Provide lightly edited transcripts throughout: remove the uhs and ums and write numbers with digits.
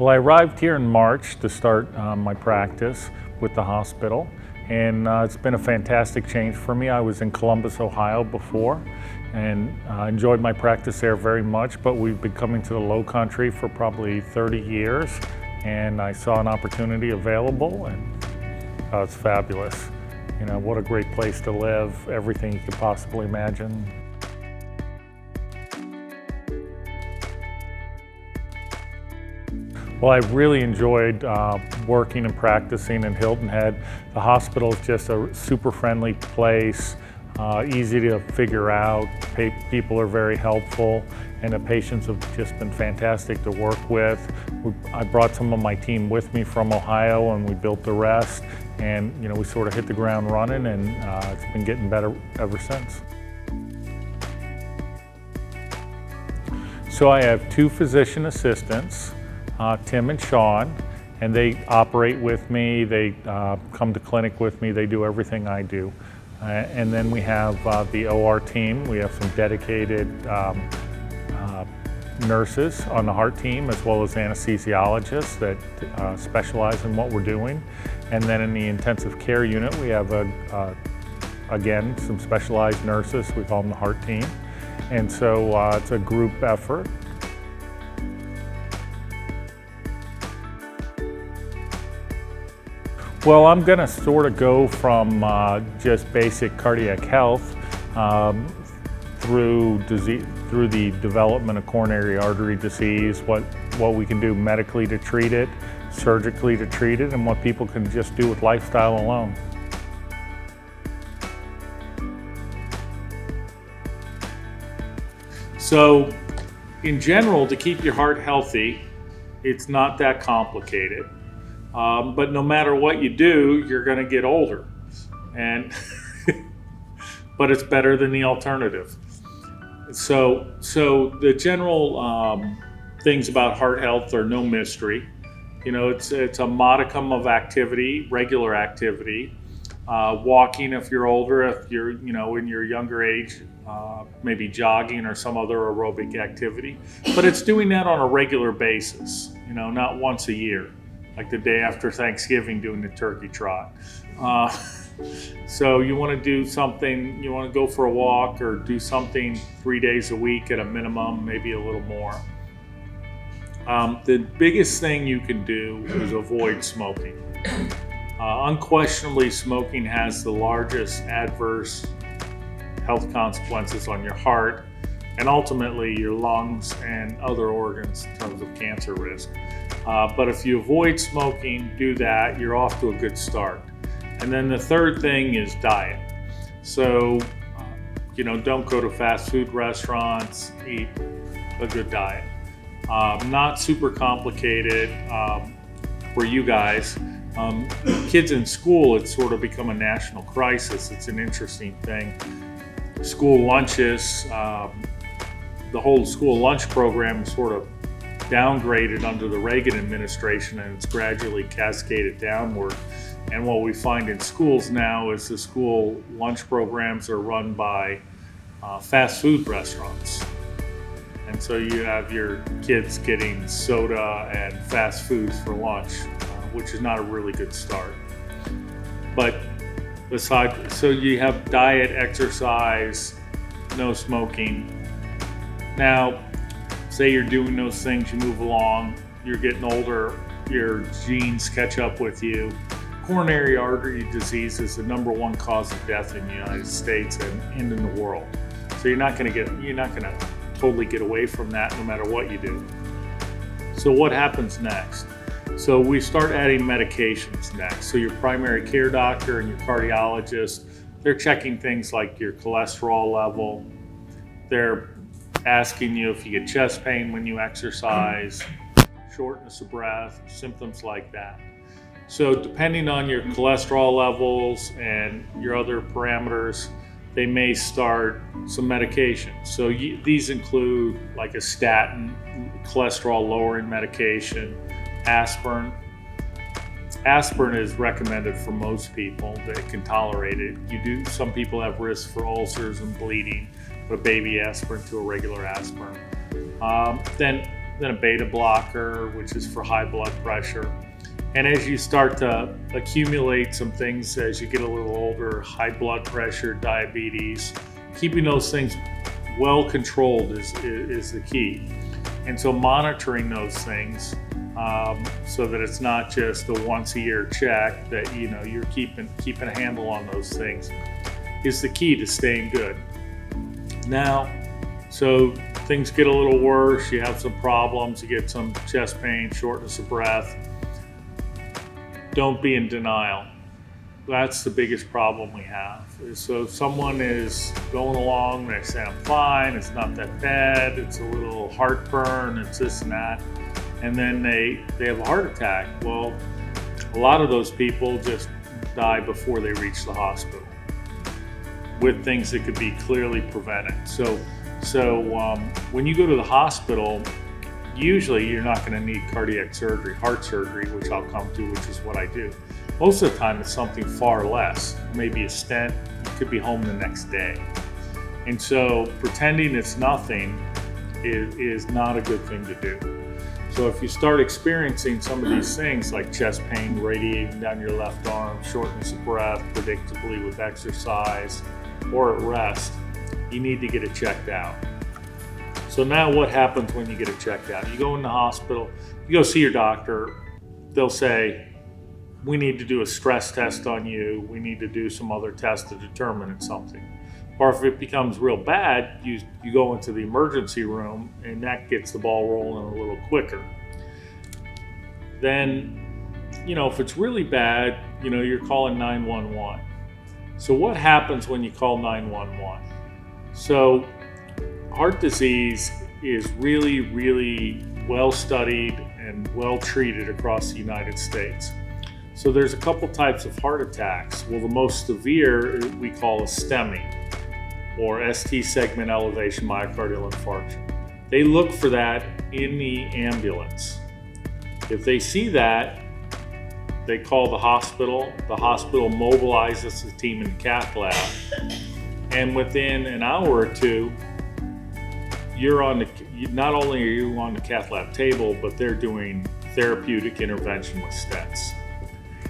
Well, I arrived here in March to start my practice with the hospital, and it's been a fantastic change for me. I was in Columbus, Ohio before, and enjoyed my practice there very much, but we've been coming to the Low Country for probably 30 years, and I saw an opportunity available, and it's fabulous. You know, what a great place to live, everything you could possibly imagine. Well, I really enjoyed working and practicing in Hilton Head. The hospital is just a super friendly place, easy to figure out. People are very helpful, and the patients have just been fantastic to work with. I brought some of my team with me from Ohio, and we built the rest. And you know, we sort of hit the ground running, and it's been getting better ever since. So I have two physician assistants, Tim and Sean, and they operate with me. They come to clinic with me. They do everything I do. And then we have the OR team. We have some dedicated nurses on the heart team, as well as anesthesiologists that specialize in what we're doing. And then in the intensive care unit, we have, again, some specialized nurses. We call them the heart team. And so it's a group effort. Well, I'm going to sort of go from just basic cardiac health through the development of coronary artery disease, what we can do medically to treat it, surgically to treat it, and what people can just do with lifestyle alone. So, in general, to keep your heart healthy, it's not that complicated. But no matter what you do, you're going to get older, and but it's better than the alternative. So the general things about heart health are no mystery. You know, it's a modicum of activity, regular activity, walking if you're older, if you're in your younger age, maybe jogging or some other aerobic activity. But it's doing that on a regular basis. You know, not once a year, like the day after Thanksgiving doing the turkey trot. So you want to do something, you want to go for a walk or do something 3 days a week at a minimum, maybe a little more. The biggest thing you can do is avoid smoking. Unquestionably, smoking has the largest adverse health consequences on your heart and ultimately your lungs and other organs in terms of cancer risk. But if you avoid smoking, do that, you're off to a good start. And then the third thing is diet. So, don't go to fast food restaurants, eat a good diet. Not super complicated for you guys. Kids in school, it's sort of become a national crisis. It's an interesting thing. School lunches, the whole school lunch program is sort of downgraded under the Reagan administration, and it's gradually cascaded downward. And what we find in schools now is the school lunch programs are run by fast food restaurants. And so you have your kids getting soda and fast foods for lunch, which is not a really good start. But so you have diet, exercise, no smoking. Now, say you're doing those things, you move along, you're getting older, your genes catch up with you. Coronary artery disease is the #1 cause of death in the United States and in the world. So you're not going to totally get away from that no matter what you do. So what happens next? So we start adding medications next. So your primary care doctor and your cardiologist, they're checking things like your cholesterol level. They're asking you if you get chest pain when you exercise, shortness of breath, symptoms like that. So depending on your cholesterol levels and your other parameters, they may start some medication. So these include like a statin, cholesterol lowering medication, aspirin. Aspirin is recommended for most people that can tolerate it. Some people have risk for ulcers and bleeding, but baby aspirin to a regular aspirin. Then then a beta blocker, which is for high blood pressure. And as you start to accumulate some things as you get a little older, high blood pressure, diabetes, keeping those things well controlled is the key. And so monitoring those things so that it's not just a once a year check, that you're keeping a handle on those things is the key to staying good. Now, so things get a little worse, you have some problems, you get some chest pain, shortness of breath. Don't be in denial. That's the biggest problem we have. So if someone is going along, they say, I'm fine, it's not that bad, it's a little heartburn, it's this and that, and then they have a heart attack. Well, a lot of those people just die before they reach the hospital with things that could be clearly prevented. So when you go to the hospital, usually you're not going to need cardiac surgery, heart surgery, which I'll come to, which is what I do. Most of the time it's something far less, maybe a stent. You could be home the next day. And so pretending it's nothing is not a good thing to do. So if you start experiencing some of these things like chest pain radiating down your left arm, shortness of breath predictably with exercise or at rest, you need to get it checked out. So now what happens when you get it checked out? You go in the hospital, you go see your doctor, they'll say, we need to do a stress test on you, we need to do some other tests to determine it's something. Or if it becomes real bad, you go into the emergency room and that gets the ball rolling a little quicker. Then, if it's really bad, you're calling 911. So what happens when you call 911? So heart disease is really, really well studied and well treated across the United States. So there's a couple types of heart attacks. Well, the most severe we call a STEMI, or ST segment elevation myocardial infarction. They look for that in the ambulance. If they see that, they call the hospital. The hospital mobilizes the team in the cath lab. And within an hour or two, not only are you on the cath lab table, but they're doing therapeutic intervention with stents.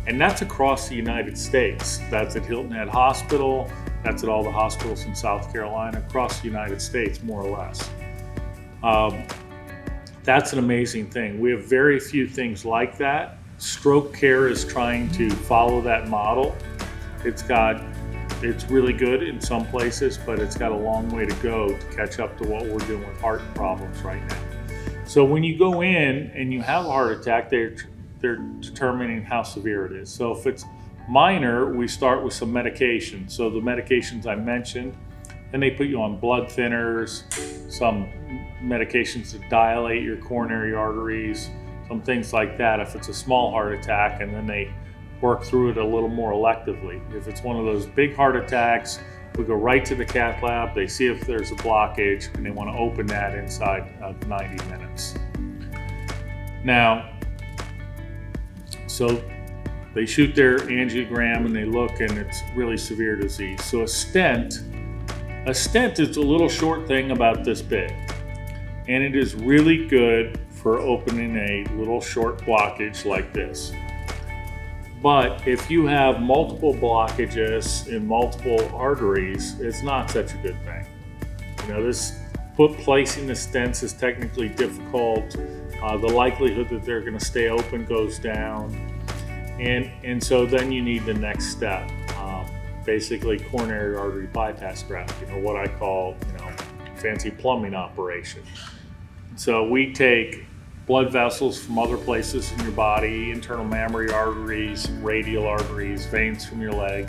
And that's across the United States. That's at Hilton Head Hospital. That's at all the hospitals in South Carolina, across the United States, more or less. That's an amazing thing. We have very few things like that. Stroke care is trying to follow that model. It's really good in some places, but it's got a long way to go to catch up to what we're doing with heart problems right now. So when you go in and you have a heart attack, they're determining how severe it is. So if it's minor, we start with some medication. So the medications I mentioned, then they put you on blood thinners, some medications to dilate your coronary arteries, some things like that if it's a small heart attack, and then they work through it a little more electively. If it's one of those big heart attacks, we go right to the cath lab, they see if there's a blockage, and they want to open that inside of 90 minutes. Now, so they shoot their angiogram and they look, and it's really severe disease. So a stent is a little short thing about this big, and it is really good for opening a little short blockage like this. But if you have multiple blockages in multiple arteries, it's not such a good thing. Placing the stents is technically difficult. The likelihood that they're going to stay open goes down. And so then you need the next step, basically coronary artery bypass graft, what I call, fancy plumbing operation. So we take blood vessels from other places in your body, internal mammary arteries, radial arteries, veins from your leg.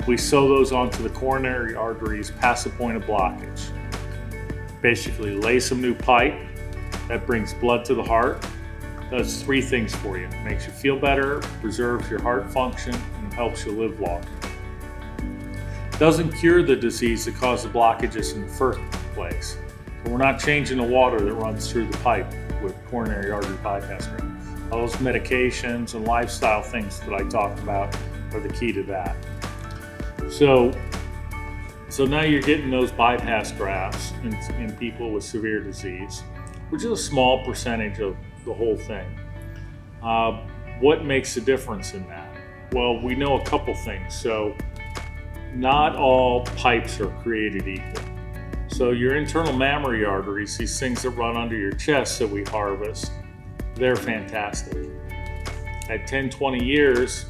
We sew those onto the coronary arteries past the point of blockage. Basically lay some new pipe that brings blood to the heart. Does three things for you. It makes you feel better, preserves your heart function, and helps you live longer. It doesn't cure the disease that caused the blockages in the first place. So we're not changing the water that runs through the pipe with coronary artery bypass graft. All those medications and lifestyle things that I talked about are the key to that. So now you're getting those bypass grafts in people with severe disease. which is a small percentage of the whole thing. What makes a difference in that? Well, we know a couple things. So not all pipes are created equal. So your internal mammary arteries, these things that run under your chest that we harvest, they're fantastic. At 10, 20 years,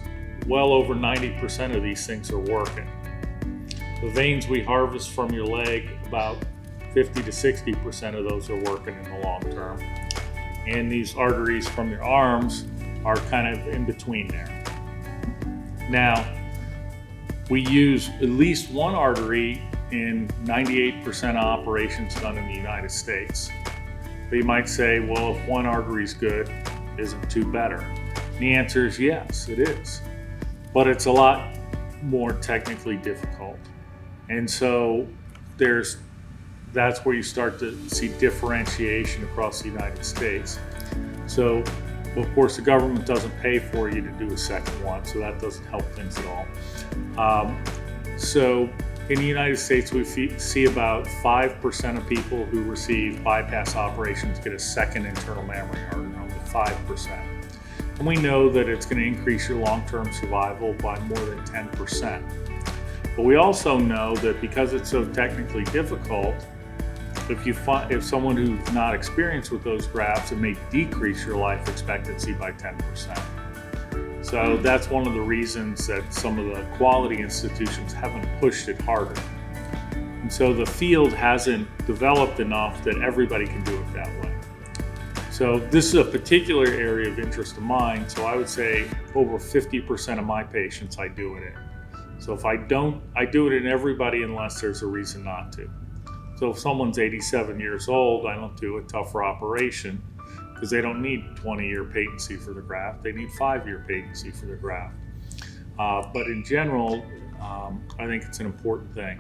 well over 90% of these things are working. The veins we harvest from your leg, about 50 to 60% of those are working in the long term. And these arteries from your arms are kind of in between there. Now, we use at least one artery in 98% of operations done in the United States. But you might say, well, if one artery is good, isn't two better? And the answer is yes, it is. But it's a lot more technically difficult. And so that's where you start to see differentiation across the United States. So, of course, the government doesn't pay for you to do a second one, so that doesn't help things at all. So in the United States, we see about 5% of people who receive bypass operations get a second internal mammary artery, only 5%. And we know that it's going to increase your long-term survival by more than 10%. But we also know that because it's so technically difficult, if someone who's not experienced with those grafts, it may decrease your life expectancy by 10%. So that's one of the reasons that some of the quality institutions haven't pushed it harder. And so the field hasn't developed enough that everybody can do it that way. So this is a particular area of interest of mine. So I would say over 50% of my patients I do it in. So if I don't, I do it in everybody unless there's a reason not to. So if someone's 87 years old, I don't do a tougher operation because they don't need 20-year patency for the graft. They need 5-year patency for the graft. But in general, I think it's an important thing.